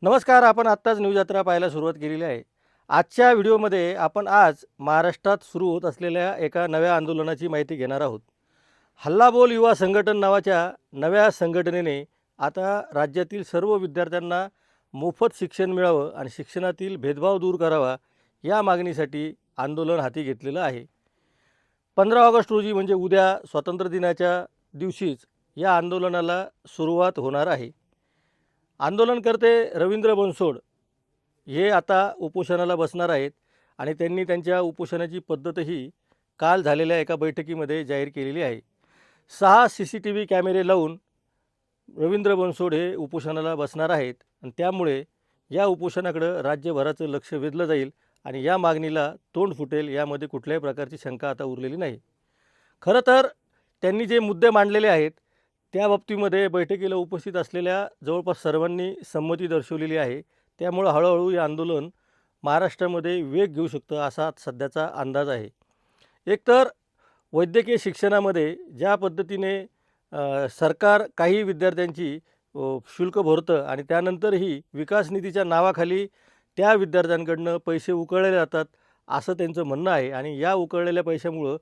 नमस्कार. आपण आत्ताच न्यूज यात्रा पाहायला सुरुवात केलेली आहे. आजच्या व्हिडिओमध्ये आपण आज महाराष्ट्रात सुरू होत असलेल्या एका नव्या आंदोलनाची माहिती घेणार आहोत. हल्लाबोल युवा संघटन नावाच्या नव्या संघटनेने आता राज्यातील सर्व विद्यार्थ्यांना मोफत शिक्षण मिळावं आणि शिक्षणातील भेदभाव दूर करावा या मागणीसाठी आंदोलन हाती घेतलेलं आहे. 15 ऑगस्ट रोजी म्हणजे उद्या स्वातंत्र्य दिनाच्या दिवशीच या आंदोलनाला सुरुवात होणार आहे. आंदोलनकर्ते रवींद्र बनसोड हे आता उपोषणाला बसणार आहेत आणि त्यांनी त्यांच्या उपोषणाची पद्धतही काल झालेल्या एका बैठकीमध्ये जाहीर केलेली आहे. 6 CCTV कॅमेरे लावून रवींद्र बनसोड हे उपोषणाला बसणार आहेत आणि त्यामुळे या उपोषणाकडं राज्यभराचं लक्ष वेधलं जाईल आणि या मागणीला तोंड फुटेल यामध्ये कुठल्याही प्रकारची शंका आता उरलेली नाही. खरं तर त्यांनी जे मुद्दे मांडलेले आहेत त्या बाबतीमध्ये बैठकीला उपस्थित असलेल्या जवळपास सर्वांनी संमती दर्शवलेली आहे. त्यामुळं हळूहळू हे आंदोलन महाराष्ट्रामध्ये वेग घेऊ शकतं असा सध्याचा अंदाज आहे. एकतर वैद्यकीय शिक्षणामध्ये ज्या पद्धतीने सरकार काही विद्यार्थ्यांची शुल्क भरतं आणि त्यानंतरही विकास निधीच्या नावाखाली त्या विद्यार्थ्यांकडनं पैसे उकळले जातात असं त्यांचं म्हणणं आहे आणि या उकळलेल्या पैशामुळं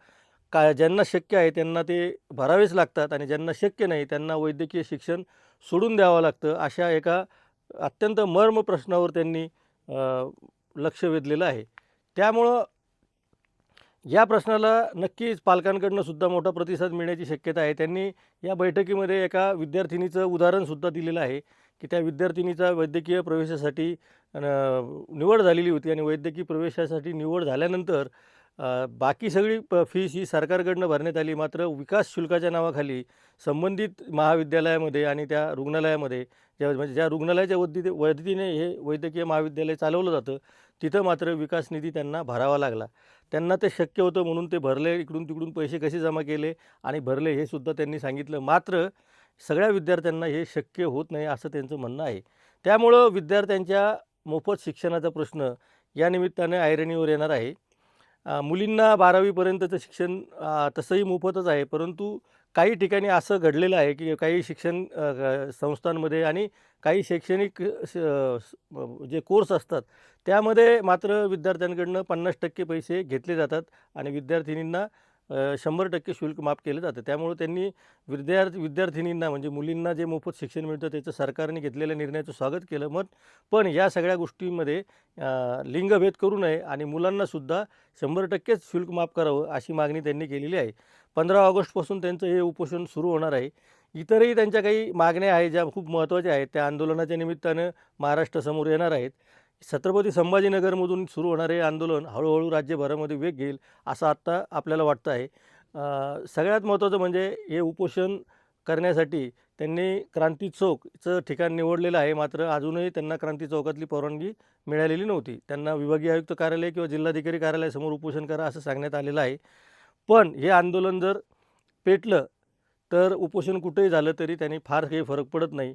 ज्यांना शक्य आहे त्यांना ते भरावेच लागतात आणि ज्यांना शक्य नाही त्यांना वैद्यकीय शिक्षण सोडून द्यावं लागतं. अशा एका अत्यंत मर्म प्रश्नावर त्यांनी लक्ष वेधलेलं आहे. त्यामुळं या प्रश्नाला नक्कीच पालकांकडून सुद्धा मोठा प्रतिसाद मिळण्याची शक्यता आहे. त्यांनी या बैठकीमध्ये एका विद्यार्थिनीचं उदाहरणसुद्धा दिलेलं आहे की त्या विद्यार्थिनीचा वैद्यकीय प्रवेशासाठी निवड झालेली होती आणि वैद्यकीय प्रवेशासाठी निवड झाल्यानंतर बाकी सगळी फीस ही सरकारकडनं भरण्यात आली. मात्र विकास शुल्काच्या नावाखाली संबंधित महाविद्यालयामध्ये आणि त्या रुग्णालयामध्ये ज्या रुग्णालयाच्या वतीने हे वैद्यकीय महाविद्यालय चालवलं जातं तिथं मात्र विकास निधी त्यांना भरावा लागला. त्यांना ते शक्य होतं म्हणून ते भरले, इकडून तिकडून पैसे कसे जमा केले आणि भरले हे सुद्धा त्यांनी सांगितलं. मात्र सगळ्या विद्यार्थ्यांना हे शक्य होत नाही असं त्यांचं म्हणणं आहे. त्यामुळं विद्यार्थ्यांच्या मोफत शिक्षणाचा प्रश्न या निमित्ताने ऐरणीवर येणार आहे. मुलींना 12वीपर्यंतचं शिक्षण तसंही मोफतच आहे, परंतु काही ठिकाणी असं घडलेलं आहे की काही शिक्षण संस्थांमध्ये आणि काही शैक्षणिक जे कोर्स असतात त्यामध्ये मात्र विद्यार्थ्यांकडून 50% पैसे घेतले जातात आणि विद्यार्थिनींना 100% शुल्क माफ केलं जातं. त्यामुळे त्यांनी विद्यार्थिनींना म्हणजे मुलींना जे मोफत शिक्षण मिळतं त्याचं सरकारने घेतलेल्या निर्णयाचं स्वागत केलं. पण या सगळ्या गोष्टींमध्ये लिंगभेद करू नये आणि मुलांनासुद्धा 100%च शुल्क माफ करावं अशी मागणी त्यांनी केलेली आहे. 15 ऑगस्टपासून त्यांचं हे उपोषण सुरू होणार आहे. इतरही त्यांच्या काही मागण्या आहेत ज्या खूप महत्त्वाच्या आहेत, त्या आंदोलनाच्या निमित्तानं महाराष्ट्रासमोर येणार आहेत. छत्रपती संभाजीनगरमधून सुरू होणारे आंदोलन हळूहळू राज्यभरामध्ये वेग घेईल असं आत्ता आपल्याला वाटतं आहे. सगळ्यात महत्त्वाचं म्हणजे हे उपोषण करण्यासाठी त्यांनी क्रांती चौकचं ठिकाण निवडलेलं आहे. मात्र अजूनही त्यांना क्रांती चौकातली परवानगी मिळालेली नव्हती. त्यांना विभागीय आयुक्त कार्यालय किंवा जिल्हाधिकारी कार्यालयासमोर उपोषण करा असं सांगण्यात आलेलं आहे. पण हे आंदोलन जर पेटलं तर उपोषण कुठेही झालं तरी त्यांनी फार काही फरक पडत नाही.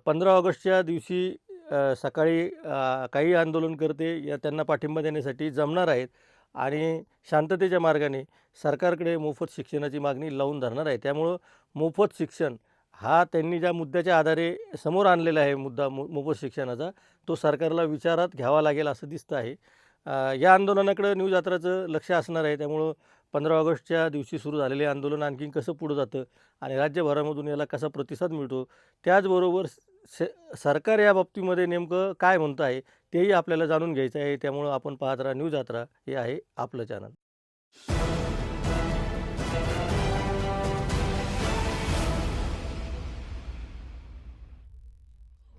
15 ऑगस्टच्या दिवशी सकाळी काही आंदोलनकर्ते त्यांना पाठिंबा देण्यासाठी जमणार आहेत आणि शांततेच्या मार्गाने सरकारकडे मोफत शिक्षणाची मागणी लावून धरणार आहे. त्यामुळं मोफत शिक्षण हा त्यांनी ज्या मुद्द्याच्या आधारे समोर आणलेला आहे मुद्दा मोफत शिक्षणाचा, तो सरकारला विचारात घ्यावा लागेल असं दिसतं आहे. या आंदोलनाकडे न्यूज यात्राचं लक्ष असणार आहे. त्यामुळं 15 ऑगस्टच्या दिवशी सुरू झालेले आंदोलन आणखीन कसं पुढं जातं आणि राज्यभरामधून याला कसा प्रतिसाद मिळतो, त्याचबरोबर सरकार या बाबतीमध्ये नेमकं काय म्हणतं आहे तेही आपल्याला जाणून घ्यायचं आहे. त्यामुळं आपण पाहत राहा न्यूज यात्रा, हे आहे आपलं चॅनल.